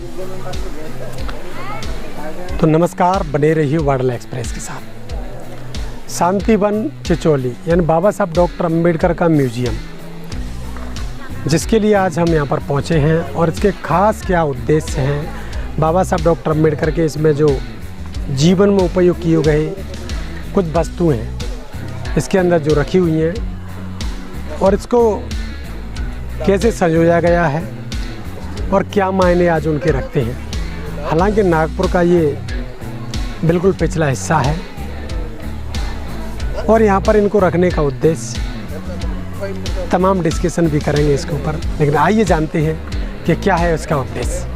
तो नमस्कार, बने रहिए वाडल एक्सप्रेस के साथ। शांतिवन चिचोली यानी बाबा साहब डॉक्टर अंबेडकर का म्यूजियम, जिसके लिए आज हम यहाँ पर पहुँचे हैं और इसके खास क्या उद्देश्य हैं। बाबा साहब डॉक्टर अंबेडकर के इसमें जो जीवन में उपयोग किए गए कुछ वस्तुएं हैं इसके अंदर जो रखी हुई हैं और इसको कैसे संजोया गया है और क्या मायने आज उनके रखते हैं। हालांकि नागपुर का ये बिल्कुल पिछला हिस्सा है और यहाँ पर इनको रखने का उद्देश्य तमाम डिस्कशन भी करेंगे इसके ऊपर, लेकिन आइए जानते हैं कि क्या है इसका उद्देश्य।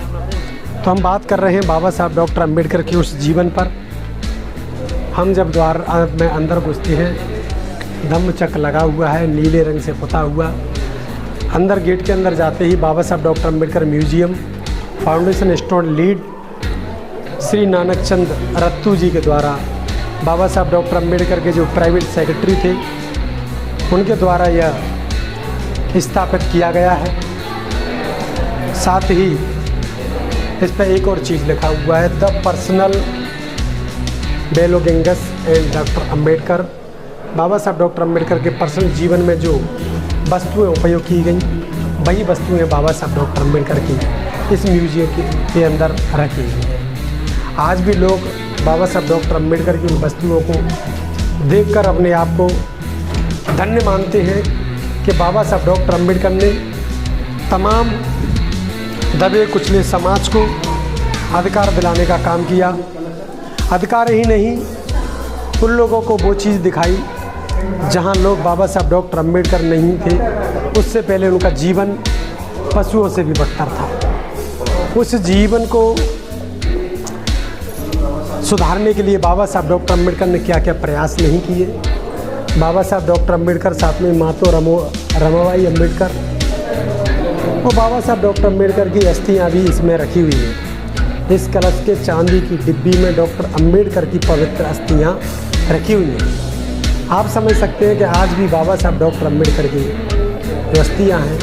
तो हम बात कर रहे हैं बाबा साहब डॉक्टर अंबेडकर के उस जीवन पर। हम जब द्वार में अंदर घुसते हैं, धम्मचक्र लगा हुआ है, नीले रंग से पुता हुआ। अंदर गेट के अंदर जाते ही Baba Saheb doctor Ambedkar museum foundation stone laid Shri Nanak Chand Rattu ji के द्वारा बाबा साहब डॉक्टर अंबेडकर के जो प्राइवेट सेक्रेटरी थे उनके द्वारा यह स्थापित किया गया है। साथ ही इस पर एक और चीज़ लिखा हुआ है, the personal belongings and doctor Ambedkar. Baba Saheb doctor Ambedkar के पर्सनल जीवन में जो वस्तुएं उपयोग की गई वही वस्तुएं बाबा साहब डॉक्टर अंबेडकर की इस म्यूजियम के अंदर रखी गई हैं। आज भी लोग बाबा साहब डॉक्टर अंबेडकर की उन वस्तुओं को देखकर अपने आप को धन्य मानते हैं कि बाबा साहब डॉक्टर अंबेडकर ने तमाम दबे कुचले समाज को अधिकार दिलाने का काम किया। अधिकार ही नहीं, उन लोगों को वो चीज़ दिखाई जहां लोग बाबा साहब डॉक्टर अंबेडकर नहीं थे उससे पहले उनका जीवन पशुओं से भी बदतर था। उस जीवन को सुधारने के लिए बाबा साहब डॉक्टर अंबेडकर ने क्या क्या प्रयास नहीं किए। बाबा साहब डॉक्टर अंबेडकर, साथ में मातो रमाबाई अंबेडकर, वो बाबा साहब डॉक्टर अंबेडकर की अस्थियां भी इसमें रखी हुई हैं। इस कलश के चांदी की डिब्बी में डॉक्टर अंबेडकर की पवित्र अस्थियां रखी हुई हैं। आप समझ सकते हैं कि आज भी बाबा साहब डॉक्टर अंबेडकर की जो अस्थियां हैं,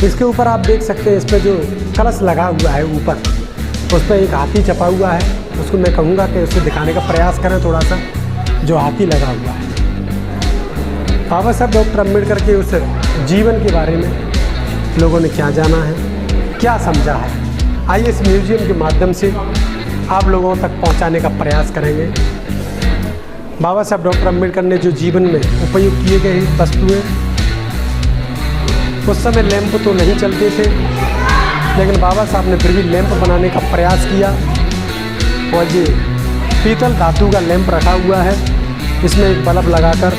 इसके ऊपर आप देख सकते हैं, इस पर जो कलश लगा हुआ है ऊपर, उस पर एक हाथी छपा हुआ है। उसको मैं कहूँगा कि उसे दिखाने का प्रयास करें थोड़ा सा, जो हाथी लगा हुआ है। बाबा साहब डॉक्टर अंबेडकर के उस जीवन के बारे में लोगों ने क्या जाना है, क्या समझा है, आइए इस म्यूजियम के माध्यम से आप लोगों तक पहुंचाने का प्रयास करेंगे। बाबा साहब डॉक्टर अंबेडकर ने जो जीवन में उपयोग किए गए वस्तुएं, उस समय लैंप तो नहीं चलते थे, लेकिन बाबा साहब ने फिर भी लैंप बनाने का प्रयास किया और ये पीतल धातु का लैंप रखा हुआ है। इसमें एक बल्ब लगाकर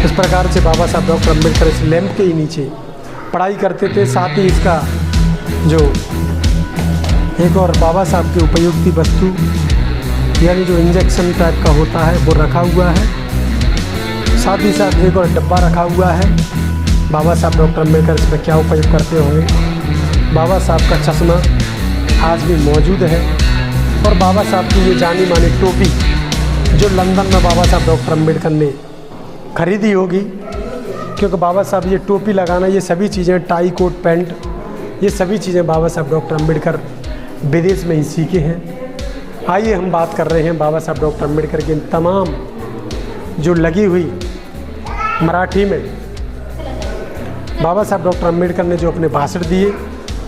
इस प्रकार से बाबा साहब डॉक्टर अंबेडकर इस लैंप के ही नीचे पढ़ाई करते थे। साथ ही इसका जो एक और बाबा साहब की उपयोगी वस्तु यानी जो इंजेक्शन टाइप का होता है वो रखा हुआ है। साथ ही साथ एक और डब्बा रखा हुआ है। बाबा साहब डॉक्टर अंबेडकर इसमें क्या उपयोग करते होंगे। बाबा साहब का चश्मा आज भी मौजूद है और बाबा साहब की ये जानी मानी टोपी जो लंदन में बाबा साहब डॉक्टर अंबेडकर ने खरीदी होगी, क्योंकि बाबा साहब ये टोपी लगाना, ये सभी चीज़ें, टाई कोट पैंट, ये सभी चीज़ें बाबा साहब डॉक्टर अंबेडकर विदेश में ही सीखे हैं। आइए हम बात कर रहे हैं बाबा साहब डॉक्टर अंबेडकर की तमाम जो लगी हुई मराठी में बाबा साहब डॉक्टर अंबेडकर ने जो अपने भाषण दिए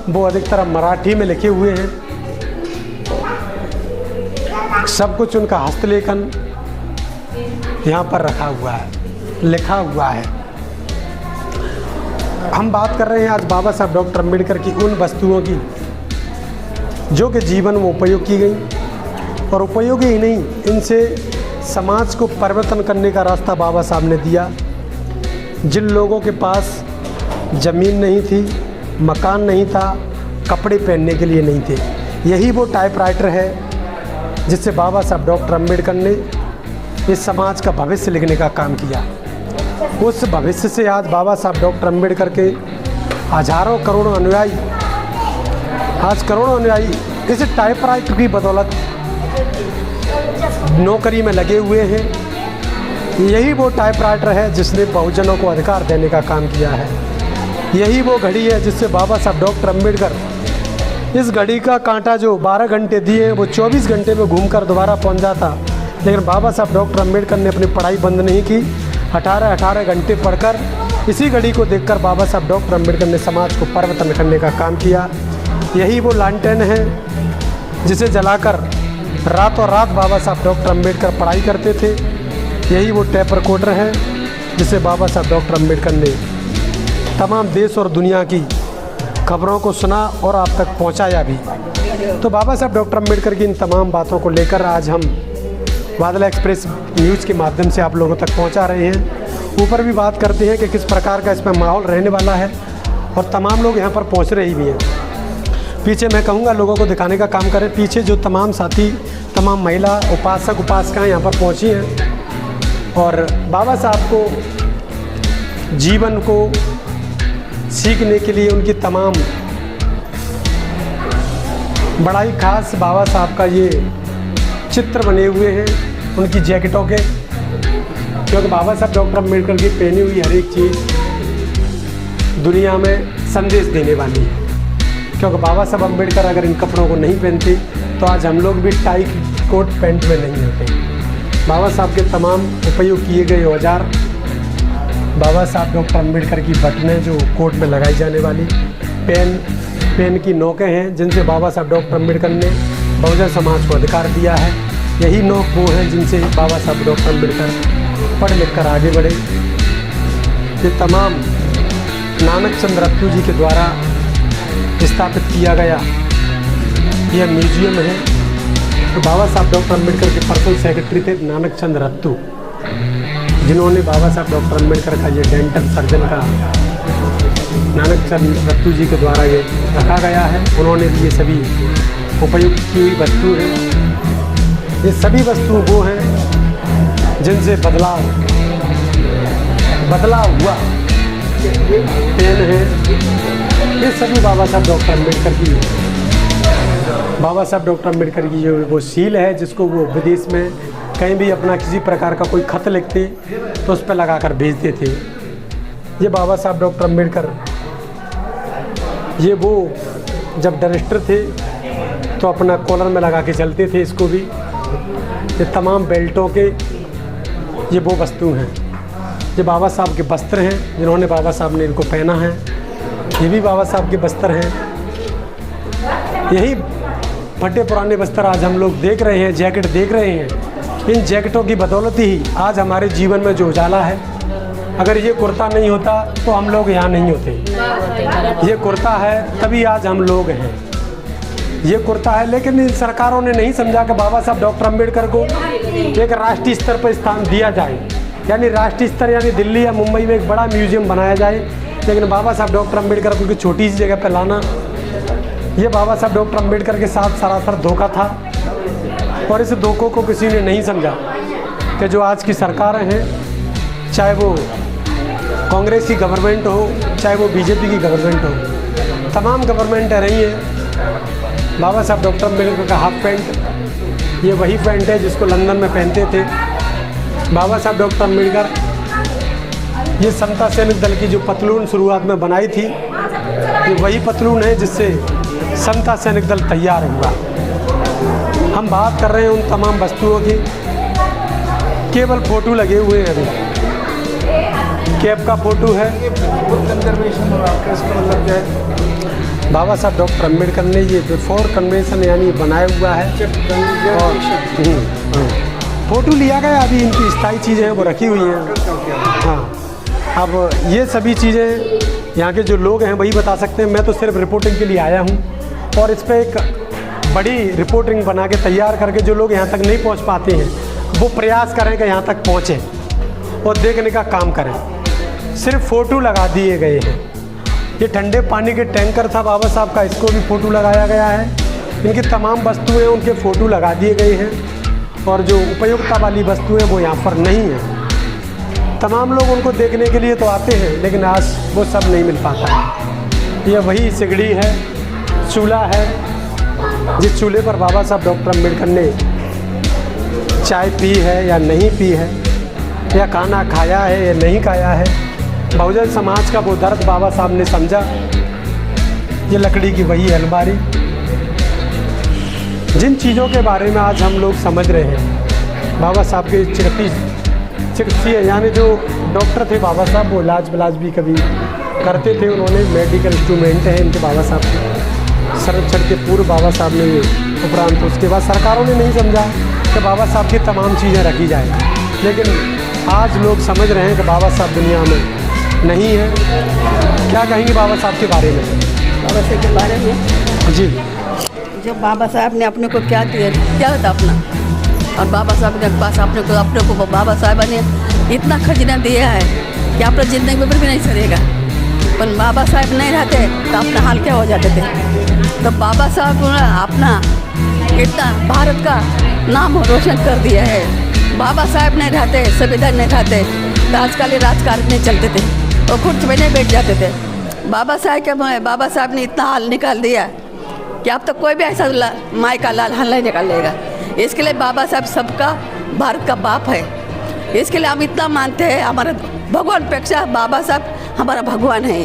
वो अधिकतर मराठी में लिखे हुए हैं। सब कुछ उनका हस्तलेखन यहाँ पर रखा हुआ है, लिखा हुआ है। हम बात कर रहे हैं आज बाबा साहब डॉक्टर अंबेडकर की उन वस्तुओं की जो कि जीवन में उपयोग की गई और उपयोगी ही नहीं, इनसे समाज को परिवर्तन करने का रास्ता बाबा साहब ने दिया। जिन लोगों के पास ज़मीन नहीं थी, मकान नहीं था, कपड़े पहनने के लिए नहीं थे, यही वो टाइपराइटर है जिससे बाबा साहब डॉक्टर अंबेडकर ने इस समाज का भविष्य लिखने का काम किया। उस भविष्य से आज बाबा साहब डॉक्टर अंबेडकर के हजारों करोड़ों अनुयायी, आज करोड़ों अनुयायी इस टाइपराइटर की बदौलत नौकरी में लगे हुए हैं। यही वो टाइपराइटर है जिसने बहुजनों को अधिकार देने का काम किया है। यही वो घड़ी है जिससे बाबा साहब डॉक्टर अंबेडकर इस घड़ी का कांटा जो 12 घंटे दिए वो 24 घंटे में घूमकर दोबारा पहुंच जाता, लेकिन बाबा साहब डॉक्टर अम्बेडकर ने अपनी पढ़ाई बंद नहीं की। 18 घंटे पढ़कर इसी घड़ी को देखकर बाबा साहब डॉक्टर अम्बेडकर ने समाज को परिवर्तन करने का काम किया। यही वो लालटेन है जिसे जलाकर रातों रात बाबा साहब डॉक्टर अम्बेडकर पढ़ाई करते थे। यही वो टेप रिकॉर्डर है जिसे बाबा साहब डॉक्टर अम्बेडकर ने तमाम देश और दुनिया की खबरों को सुना और आप तक पहुंचाया भी। तो बाबा साहब डॉक्टर अम्बेडकर की इन तमाम बातों को लेकर आज हम बादल एक्सप्रेस न्यूज़ के माध्यम से आप लोगों तक पहुंचा रहे हैं। ऊपर भी बात करते हैं कि किस प्रकार का इसमें माहौल रहने वाला है और तमाम लोग यहाँ पर पहुँच रहे भी हैं। पीछे मैं कहूँगा लोगों को दिखाने का काम करें। पीछे जो तमाम साथी, तमाम महिला उपासक उपासिकाएँ यहाँ पर पहुँची हैं और बाबा साहब को जीवन को सीखने के लिए उनकी तमाम बड़ा ही खास बाबा साहब का ये चित्र बने हुए हैं उनकी जैकेटों के, क्योंकि बाबा साहब डॉक्टर अम्बेडकर की पहनी हुई हर एक चीज़ दुनिया में संदेश देने वाली है। क्योंकि बाबा साहब अम्बेडकर अगर इन कपड़ों को नहीं पहनते तो आज हम लोग भी टाई कोट पैंट में नहीं होते। बाबा साहब के तमाम उपयोग किए गए औजार, बाबा साहब डॉक्टर अम्बेडकर की बटनें जो कोट में लगाई जाने वाली, पेन की नोकें हैं जिनसे बाबा साहब डॉक्टर अम्बेडकर ने बहुजन समाज को अधिकार दिया है। यही नोक वो हैं जिनसे बाबा साहब डॉक्टर अम्बेडकर पढ़ लिख कर आगे बढ़े। ये तमाम नानक चंद रत्तू जी के द्वारा स्थापित किया गया यह म्यूजियम है। तो बाबा साहब डॉक्टर अम्बेडकर के पर्सनल सेक्रेटरी थे नानक चंद रत्तू, जिन्होंने बाबा साहब डॉक्टर अम्बेडकर का ये डेंटल सर्जन का नानक चंद रत्तू जी के द्वारा ये रखा गया है। उन्होंने भी ये सभी उपयुक्त की हुई वस्तु है। ये सभी वस्तु वो हैं जिनसे बदलाव हुआ। पेन है, ये सभी बाबा साहब डॉक्टर अम्बेडकर की, बाबा साहब डॉक्टर अम्बेडकर की जो वो सील है जिसको वो विदेश में कहीं भी अपना किसी प्रकार का कोई खत लिखते तो उस पर लगा कर भेजते थे। ये बाबा साहब डॉक्टर अम्बेडकर ये वो जब डरिस्टर थे तो अपना कॉलर में लगा के चलते थे इसको भी। ये तमाम बेल्टों के ये वो वस्तु हैं। ये बाबा साहब के वस्त्र हैं जिन्होंने बाबा साहब ने इनको पहना है। ये भी बाबा साहब के वस्त्र हैं। यही फटे पुराने वस्त्र आज हम लोग देख रहे हैं, जैकेट देख रहे हैं। इन जैकेटों की बदौलत ही आज हमारे जीवन में जो उजाला है। अगर ये कुर्ता नहीं होता तो हम लोग यहाँ नहीं होते। ये कुर्ता है तभी आज हम लोग हैं। ये कुर्ता है, लेकिन इन सरकारों ने नहीं समझा कि बाबा साहब डॉक्टर अम्बेडकर को एक राष्ट्रीय स्तर पर स्थान दिया जाए, यानी राष्ट्रीय स्तर यानी दिल्ली या मुंबई में एक बड़ा म्यूजियम बनाया जाए। लेकिन बाबा साहब डॉक्टर अम्बेडकर को छोटी सी जगह पर लाना, ये बाबा साहब डॉक्टर अम्बेडकर के साथ सरासर धोखा था। और इस धोखों को किसी ने नहीं समझा कि जो आज की सरकारें हैं, चाहे वो कांग्रेस की गवर्नमेंट हो, चाहे वो बीजेपी की गवर्नमेंट हो, तमाम गवर्नमेंट रही है। बाबा साहब डॉक्टर अम्बेडकर का हाफ पैंट ये वही पैंट है जिसको लंदन में पहनते थे। बाबा साहब डॉक्टर अम्बेडकर ये समता सैनिक दल की जो पतलून शुरुआत में बनाई थी, ये वही पतलून है जिससे समता सैनिक दल तैयार हुआ। हम बात कर रहे हैं उन तमाम वस्तुओं की, केवल फ़ोटो लगे हुए हैं। अभी कैब का फ़ोटो है। कंजर्वेशन और आपका इसका मतलब क्या है? बाबा साहब डॉक्टर अम्बेडकर ने ये बिफोर कन्वेंशन यानी बनाया हुआ है और फ़ोटो लिया गया। अभी इनकी स्थायी चीज़ें हैं वो रखी हुई हैं। हाँ, अब ये सभी चीज़ें यहाँ के जो लोग हैं वही बता सकते हैं। मैं तो सिर्फ रिपोर्टिंग के लिए आया हूँ और इस पर एक बड़ी रिपोर्टिंग बना के तैयार करके जो लोग यहाँ तक नहीं पहुँच पाते हैं वो प्रयास करें कि यहाँ तक पहुँचें और देखने का काम करें। सिर्फ फ़ोटो लगा दिए गए हैं। ये ठंडे पानी के टैंकर था बाबा साहब का, इसको भी फ़ोटो लगाया गया है। इनकी तमाम वस्तुएं उनके फ़ोटो लगा दिए गए हैं और जो उपयोगिता वाली वस्तुएं वो यहाँ पर नहीं हैं। तमाम लोग उनको देखने के लिए तो आते हैं लेकिन आज वो सब नहीं मिल पाता है। ये वही सिगड़ी है, चूल्हा है जिस चूल्हे पर बाबा साहब डॉक्टर अम्बेडकर ने चाय पी है या नहीं पी है, या खाना खाया है या नहीं खाया है। बहुजन समाज का वो दर्द बाबा साहब ने समझा। ये लकड़ी की वही अलमारी, जिन चीज़ों के बारे में आज हम लोग समझ रहे हैं, बाबा साहब के चिकित्सीय यानी जो डॉक्टर थे बाबा साहब, वो इलाज विलाज भी कभी करते थे। उन्होंने मेडिकल इंस्ट्रूमेंट हैं इनके बाबा साहब के संरक्षण के पूर्व बाबा साहब ने उपरांत उसके बाद सरकारों ने नहीं समझा कि बाबा साहब की तमाम चीज़ें रखी जाए, लेकिन आज लोग समझ रहे हैं कि बाबा साहब दुनिया में नहीं है। क्या कहेंगे बाबा साहब के बारे में? बाबा साहब के बारे में जी, जो बाबा साहब ने अपने को क्या दिया, क्या होता अपना, और बाबा साहब के पास अपने को बाबा साहब ने इतना खजाना दिया है कि अपना ज़िंदगी में भी नहीं सरेगा। पर बाबा साहब नहीं रहते तो अपना हाल क्या हो जाते थे। तो बाबा साहब ने अपना इतना भारत का नाम रोशन कर दिया है। बाबा साहब नहीं रहते, संविधान नहीं रहते तो आजकल राजकारण नहीं चलते थे और कुर्सी में नहीं बैठ जाते थे। बाबा साहब ने इतना हाल निकाल दिया कि अब तो कोई भी ऐसा माई का लाल हाल नहीं निकालेगा। इसके लिए बाबा साहब सबका भारत का बाप है। इसके लिए हम इतना मानते हैं, हमारा भगवान पेक्षा बाबा साहब हमारा भगवान है।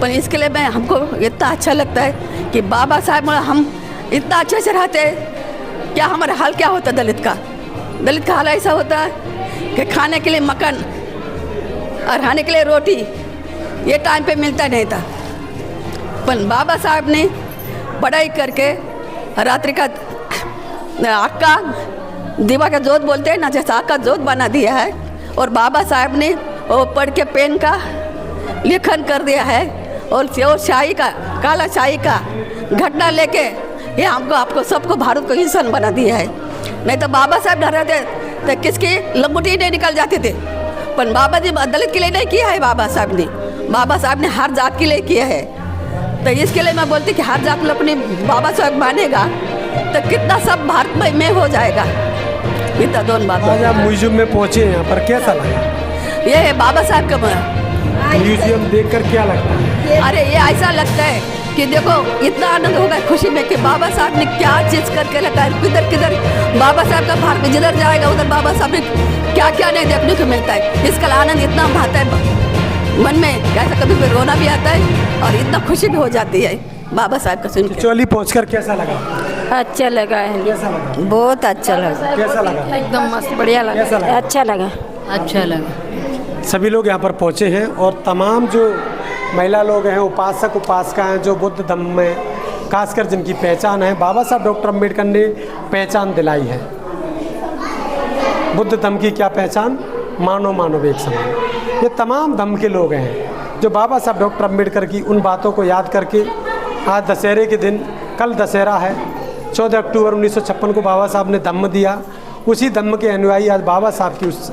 पर इसके लिए हमको इतना अच्छा लगता है कि बाबा साहब हम इतना अच्छे से रहते हैं। क्या हमारा हाल क्या होता दलित का हाल ऐसा होता है कि खाने के लिए मकान और खाने के लिए रोटी ये टाइम पे मिलता नहीं था। पर बाबा साहब ने पढ़ाई करके रात्रि का आका दीवा का जोत बोलते हैं ना, जैसा आका जोत बना दिया है। और बाबा साहब ने वो पढ़ के पेन का लेखन कर दिया है और शाही का काला शाही का घटना लेके ये हमको आपको सबको भारत को इंसान बना दिया है। नहीं तो बाबा साहब डर रहे थे तो किसकी लंगोटी नहीं निकल जाते थे। पर बाबा जी दलित के लिए नहीं किया है, बाबा साहब ने हर जात के लिए किया है। तो इसके लिए मैं बोलती कि हर जात में अपने बाबा साहब मानेगा तो कितना सब भारत में हो जाएगा। इतना दोनों बात। आज आप म्यूजियम में पहुँचे, यहाँ पर कैसा लगा? ये है बाबा साहब का म्यूजियम देखकर क्या लगता है? अरे ये ऐसा लगता है कि देखो इतना आनंद होगा खुशी में कि बाबा साहब ने क्या चीज़ करके रखा है। किधर किधर बाबा साहब का भारत में जिधर जाएगा उधर बाबा साहब ने क्या क्या नहीं देखने को मिलता है। इसका आनंद इतना आता है मन में, कैसा कभी भी रोना भी आता है और इतना खुशी भी हो जाती है बाबा साहब का सुन के। चिचौली पहुँचकर कैसा लगा? अच्छा लगा है, कैसा लगा? बहुत अच्छा लगा, कैसा लगा? एकदम मस्त बढ़िया लगा, कैसा लगा? अच्छा लगा, अच्छा लगा। सभी लोग यहाँ पर पहुँचे हैं और तमाम जो महिला लोग हैं, उपासक उपासिका हैं, जो बुद्ध धम्म में खासकर जिनकी पहचान है, बाबा साहब डॉक्टर अम्बेडकर ने पहचान दिलाई है। बुद्ध धम्म की क्या पहचान? मानव मानव एक समान। ये तमाम धम्म के लोग हैं जो बाबा साहब डॉक्टर अम्बेडकर की उन बातों को याद करके आज दशहरे के दिन, कल दशहरा है, 14 अक्टूबर 1956 को बाबा साहब ने धम्म दिया। उसी धम्म के अनुयायी आज बाबा साहब की उस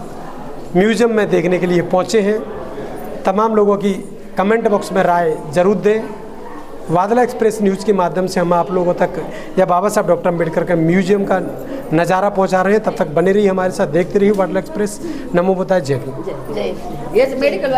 म्यूज़ियम में देखने के लिए पहुँचे हैं। तमाम लोगों की कमेंट बॉक्स में राय ज़रूर दें। वादला एक्सप्रेस न्यूज़ के माध्यम से हम आप लोगों तक या बाबा साहब डॉक्टर अम्बेडकर का म्यूज़ियम का नज़ारा पहुंचा रहे हैं। तब तक बने रहिए हमारे साथ, देखते रहिए वादला एक्सप्रेस। नमो बुद्धाय, जय हिंद। ये मेडिकल